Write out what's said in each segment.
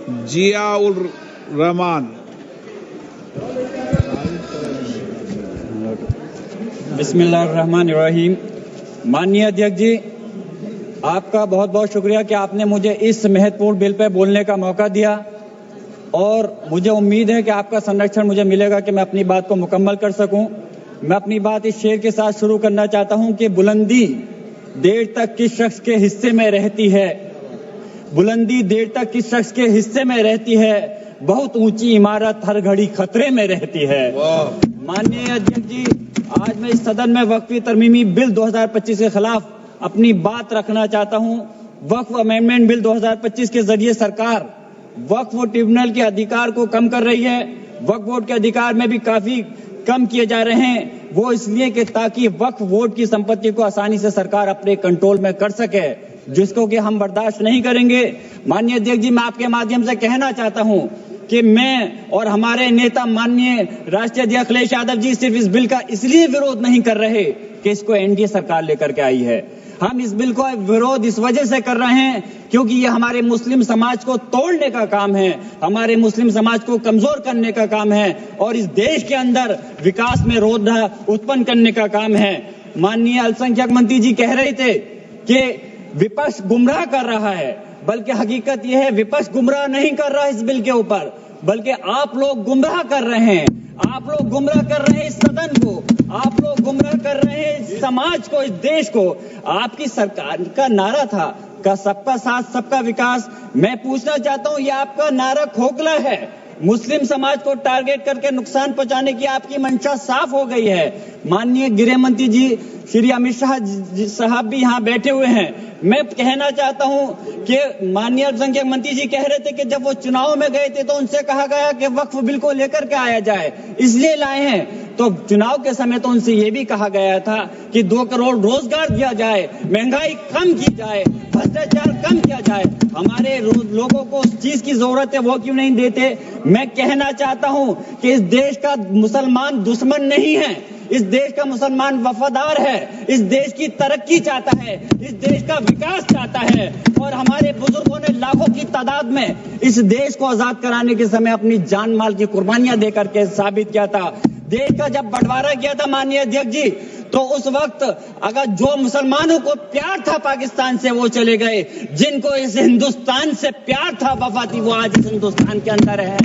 जियाउर रहमान। बिस्मिल्लाहिर्रहमानिर्रहीम। माननीय अध्यक्ष जी, आपका बहुत बहुत शुक्रिया कि आपने मुझे इस महत्वपूर्ण बिल पर बोलने का मौका दिया और मुझे उम्मीद है कि आपका संरक्षण मुझे मिलेगा कि मैं अपनी बात को मुकम्मल कर सकूं। मैं अपनी बात इस शेर के साथ शुरू करना चाहता हूं कि बुलंदी देर तक किस शख्स के हिस्से में रहती है, बुलंदी देर तक किस शख्स के हिस्से में रहती है, बहुत ऊंची इमारत हर घड़ी खतरे में रहती है। माननीय अध्यक्ष जी, आज मैं इस सदन में वक्फी तरमीमी बिल 2025 के खिलाफ अपनी बात रखना चाहता हूं। वक्फ अमेंडमेंट बिल 2025 के जरिए सरकार वक्फ ट्रिब्यूनल के अधिकार को कम कर रही है। वक्फ बोर्ड के अधिकार में भी काफी कम किए जा रहे हैं। वो इसलिए कि ताकि वक्फ बोर्ड की संपत्ति को आसानी से सरकार अपने कंट्रोल में कर सके, जिसको कि हम बर्दाश्त नहीं करेंगे। माननीय अध्यक्ष जी, मैं आपके माध्यम से कहना चाहता हूं कि मैं और हमारे नेता माननीय राष्ट्रीय अध्यक्ष अखिलेश यादव जी सिर्फ इस बिल का इसलिए विरोध नहीं कर रहे कि इसको एनडीए सरकार लेकर के आई है। हम इस बिल को विरोध इस वजह से कर रहे हैं क्योंकि ये हमारे मुस्लिम समाज को तोड़ने का काम है, हमारे मुस्लिम समाज को कमजोर करने का काम है और इस देश के अंदर विकास में रोधा उत्पन्न करने का काम है। माननीय अल्पसंख्यक मंत्री जी कह रहे थे कि विपक्ष गुमराह कर रहा है, बल्कि हकीकत यह है विपक्ष गुमराह नहीं कर रहा है इस बिल के ऊपर, बल्कि आप लोग गुमराह कर रहे हैं। आप लोग गुमराह कर रहे हैं इस सदन को, आप लोग गुमराह कर रहे हैं इस समाज को, इस देश को। आपकी सरकार का नारा था का सबका साथ सबका विकास। मैं पूछना चाहता हूं, ये आपका नारा खोखला है। मुस्लिम समाज को टारगेट करके नुकसान पहुंचाने की आपकी मंशा साफ हो गई है। माननीय गृह मंत्री जी श्री अमित शाह साहब भी यहाँ बैठे हुए हैं। मैं कहना चाहता हूं कि माननीय अल्पसंख्यक मंत्री जी कह रहे थे कि जब वो चुनाव में गए थे तो उनसे कहा गया कि वक्फ बिल को लेकर के आया जाए, इसलिए लाए हैं। तो चुनाव के समय तो उनसे ये भी कहा गया था कि 2 करोड़ रोजगार दिया जाए, महंगाई कम की जाए, भ्रष्टाचार कम किया जाए। हमारे लोगों को उस चीज की जरूरत है, वो क्यों नहीं देते? मैं कहना चाहता हूं कि इस देश का मुसलमान दुश्मन नहीं है, इस देश का मुसलमान वफादार है, इस देश की तरक्की चाहता है, इस देश का विकास चाहता है। और हमारे बुजुर्गों ने लाखों की तादाद में इस देश को आजाद कराने के समय अपनी जान माल की कुर्बानियां देकर के साबित किया था। देश का जब बंटवारा किया था माननीय अध्यक्ष जी, तो उस वक्त अगर जो मुसलमानों को प्यार था पाकिस्तान से वो चले गए, जिनको इस हिंदुस्तान से प्यार था, वफा थी, वो आज इस हिंदुस्तान के अंदर है।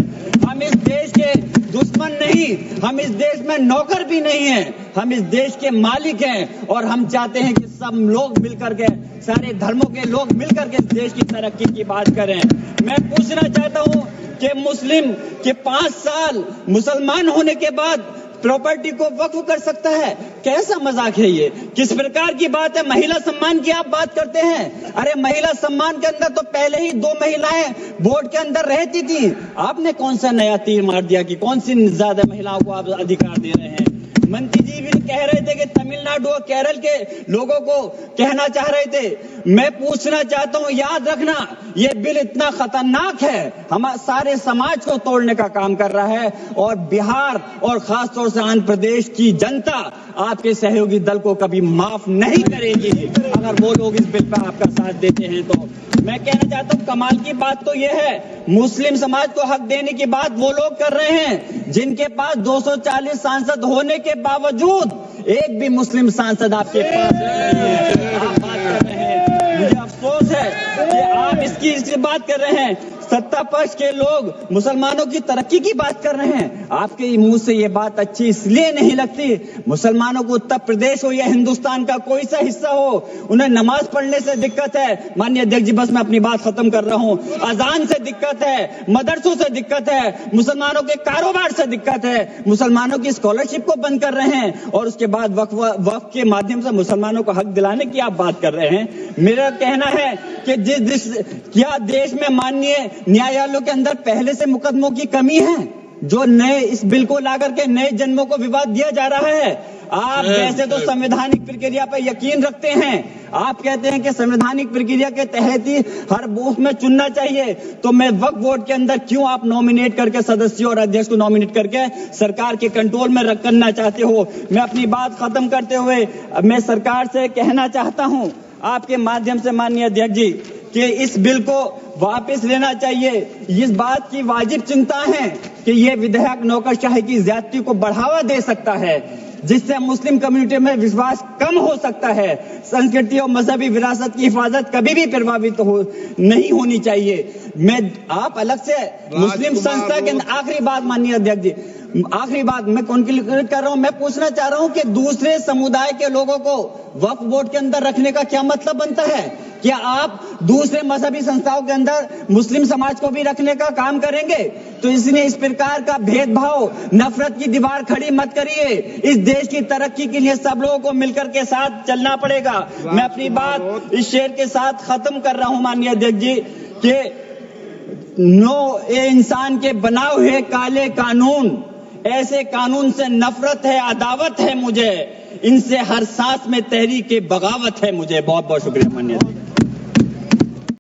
हम इस देश के दुश्मन नहीं, हम इस देश में नौकर भी नहीं हैं, हम इस देश के मालिक हैं और हम चाहते हैं कि सब लोग मिलकर के, सारे धर्मों के लोग मिलकर के इस देश की तरक्की की बात करें। मैं पूछना चाहता हूं कि मुस्लिम के 5 साल मुसलमान होने के बाद प्रॉपर्टी को वक्फ कर सकता है? कैसा मजाक है ये? किस प्रकार की बात है? महिला सम्मान की आप बात करते हैं। अरे महिला सम्मान के अंदर तो पहले ही 2 महिलाएं बोर्ड के अंदर रहती थी। आपने कौन सा नया तीर मार दिया कि कौन सी ज्यादा महिलाओं को आप अधिकार दे रहे हैं? मंत्री जी भी कह रहे थे कि तमिलनाडु और केरल के लोगों को कहना चाह रहे थे। मैं पूछना चाहता हूं, याद रखना ये बिल इतना खतरनाक है, हमारे सारे समाज को तोड़ने का काम कर रहा है और बिहार और खासतौर से आंध्र प्रदेश की जनता आपके सहयोगी दल को कभी माफ नहीं करेगी अगर वो लोग इस बिल पर आपका साथ देते हैं। तो मैं कहना चाहता हूं, कमाल की बात तो यह है, मुस्लिम समाज को हक देने की बात वो लोग कर रहे हैं जिनके पास 240 सांसद होने के बावजूद एक भी मुस्लिम सांसद आपके पास नहीं है। आप बात कर रहे हैं, मुझे अफसोस है कि आप इसकी बात कर रहे हैं। सत्ता पक्ष के लोग मुसलमानों की तरक्की की बात कर रहे हैं। आपके मुंह से ये बात अच्छी इसलिए नहीं लगती, मुसलमानों को उत्तर प्रदेश हो या हिंदुस्तान का कोई सा हिस्सा हो, उन्हें नमाज पढ़ने से दिक्कत है। माननीय अध्यक्ष जी, बस मैं अपनी बात खत्म कर रहा हूं। अजान से दिक्कत है, मदरसों से दिक्कत है, मुसलमानों के कारोबार से दिक्कत है, मुसलमानों की स्कॉलरशिप को बंद कर रहे हैं और उसके बाद वक्फ के माध्यम से मुसलमानों को हक दिलाने की आप बात कर रहे हैं। मेरा कहना है कि क्या देश में माननीय न्यायालयों के अंदर पहले से मुकदमों की कमी है जो नए इस बिल को लाकर के नए जन्मों को विवाद दिया जा रहा है? आप वैसे तो संवैधानिक प्रक्रिया पर यकीन रखते हैं, आप कहते हैं कि संवैधानिक प्रक्रिया के तहत ही हर बूथ में चुनना चाहिए, तो मैं वक्फ बोर्ड के अंदर क्यों आप नॉमिनेट करके सदस्यों और अध्यक्ष को नॉमिनेट करके सरकार के कंट्रोल में रखना चाहते हो? मैं अपनी बात खत्म करते हुए मैं सरकार से कहना चाहता हूं आपके माध्यम से माननीय अध्यक्ष जी कि इस बिल को वापस लेना चाहिए। इस बात की वाजिब चिंता है कि ये विधेयक नौकरशाही की ज्यादती को बढ़ावा दे सकता है, जिससे मुस्लिम कम्युनिटी में विश्वास कम हो सकता है। संस्कृति और मजहबी विरासत की हिफाजत कभी भी प्रभावित नहीं होनी चाहिए। आप अलग से मुस्लिम संस्था के आखिरी बात माननीय अध्यक्ष जी, आखिरी बात मैं कंक्लूड कर रहा हूं। मैं पूछना चाह रहा हूं कि दूसरे समुदाय के लोगों को वक्फ बोर्ड के अंदर रखने का क्या मतलब बनता है? क्या आप दूसरे मजहबी संस्थाओं के अंदर मुस्लिम समाज को भी रखने का काम करेंगे? तो इसलिए इस प्रकार का भेदभाव, नफरत की दीवार खड़ी मत करिए। इस देश की तरक्की के लिए सब लोगों को मिलकर के साथ चलना पड़ेगा। मैं अपनी बात इस शेर के साथ खत्म कर रहा हूं माननीय अध्यक्ष जी कि ये इंसान के बनाए हुए काले कानून, ऐसे कानून से नफरत है, अदावत है मुझे। इनसे हर सांस में तहरीक बगावत है मुझे। बहुत बहुत शुक्रिया माननीय।